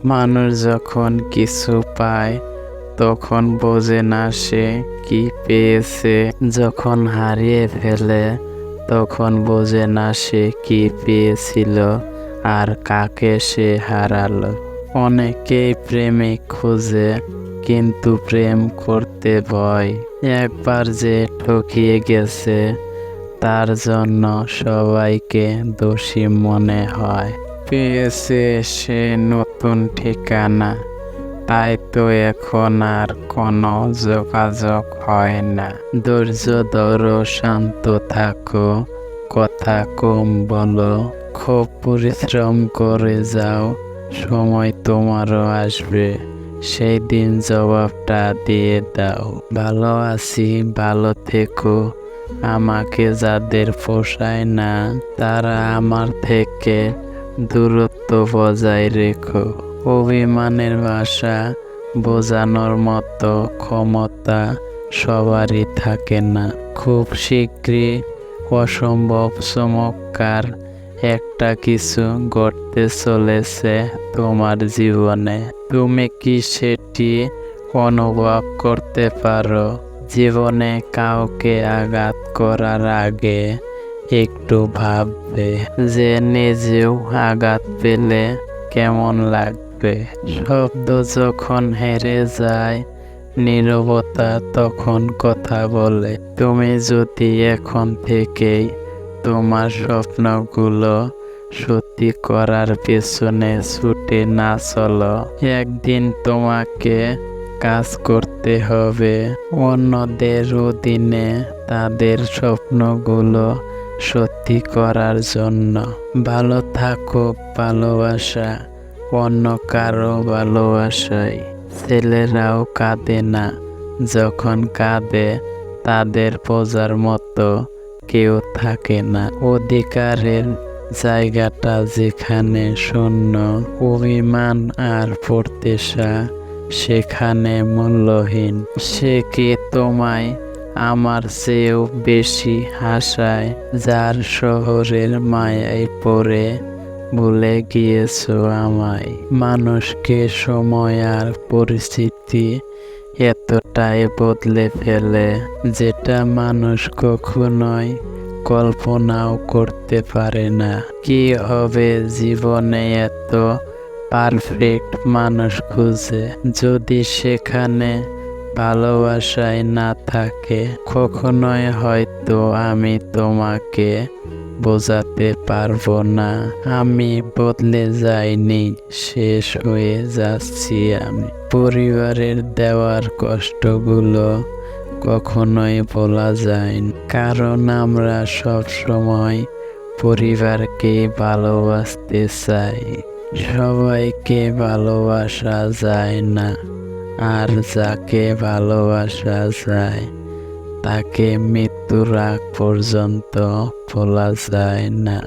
মানুষ যখন কিছু পায় তখন বোঝে না সে কি পেয়েছে, যখন হারিয়ে ফেলে তখন বোঝে না সে কি পেয়েছিল আর কাকে সে হারালো। অনেকেই প্রেমিক খোঁজে কিন্তু প্রেম করতে ভয়। একবার যে ঠকিয়ে গেছে তার জন্য সবাইকে দোষী মনে হয়। পেয়েছে সে নতুন ঠিকানা, তাই তো এখন আর কোনো যোগাযোগ হয় না। ধৈর্য ধরো, শান্ত থাকো, কথা কম বলো, খুব পরিশ্রম করে যাও, সময় তোমারও আসবে, সেই দিন জবাবটা দিয়ে দাও। ভালো আছি, ভালো থেকো, আমাকে যাদের পোষায় না তারা আমার থেকে দূরত্ব বজায় রেখো। অভিমানের ভাষা বোঝানোর মতো ক্ষমতা সবারই থাকে না। খুব শীঘ্রই অসম্ভব চমৎকার একটা কিছু ঘটতে চলেছে তোমার জীবনে। তুমি কি সেটি অনুভব করতে পারো? জীবনে কাউকে আঘাত করার আগে একটু ভাববে যে নিজেও আঘাত পেলে কেমন লাগবে। শব্দ যখন হেরে যায়, নীরবতা তখন কথা বলে। তুমি যদি এখন থেকেই তোমার স্বপ্নগুলো সত্যি করার পেছনে ছুটে না চলো, একদিন তোমাকে কাজ করতে হবে অন্যদের অধীনে তাদের স্বপ্নগুলো সত্যি করার জন্য। ভালো থাকো, ভালোবাসা অন্য কারো ভালোবাসায়। ছেলেরাও কাঁদে না, যখন কাঁদে তাদের বোঝার মতো কেউ থাকে না। অধিকারের জায়গাটা যেখানে শূন্য, অভিমান আর প্রত্যাশা সেখানে মূল্যহীন। সে কি তোমায় আমার চেয়েও বেশি হাসায়, যার শহরের মায়ায় পড়ে ভুলে গিয়েছো আমায়। মানুষকে সময় আর পরিস্থিতি এতটাই বদলে ফেলে যেটা মানুষ কখনোই কল্পনাও করতে পারে না। কি হবে জীবনে এত পারফেক্ট মানুষ খুঁজে, যদি সেখানে ভালোবাসায় না থাকে? কখনোই হয়তো আমি তোমাকে বোঝাতে পারবো না আমি বদলে যাইনি, শেষ হয়ে যাচ্ছি আমি। পরিবারের দেওয়ার কষ্টগুলো কখনোই বলা যায় না, কারণ আমরা সব সময় পরিবারকে ভালোবাসতে চাই। সবাইকে ভালোবাসা যায় না, আর যাকে ভালোবাসা যায় তাকে মৃত্যুর আগ পর্যন্ত ভোলা যায় না।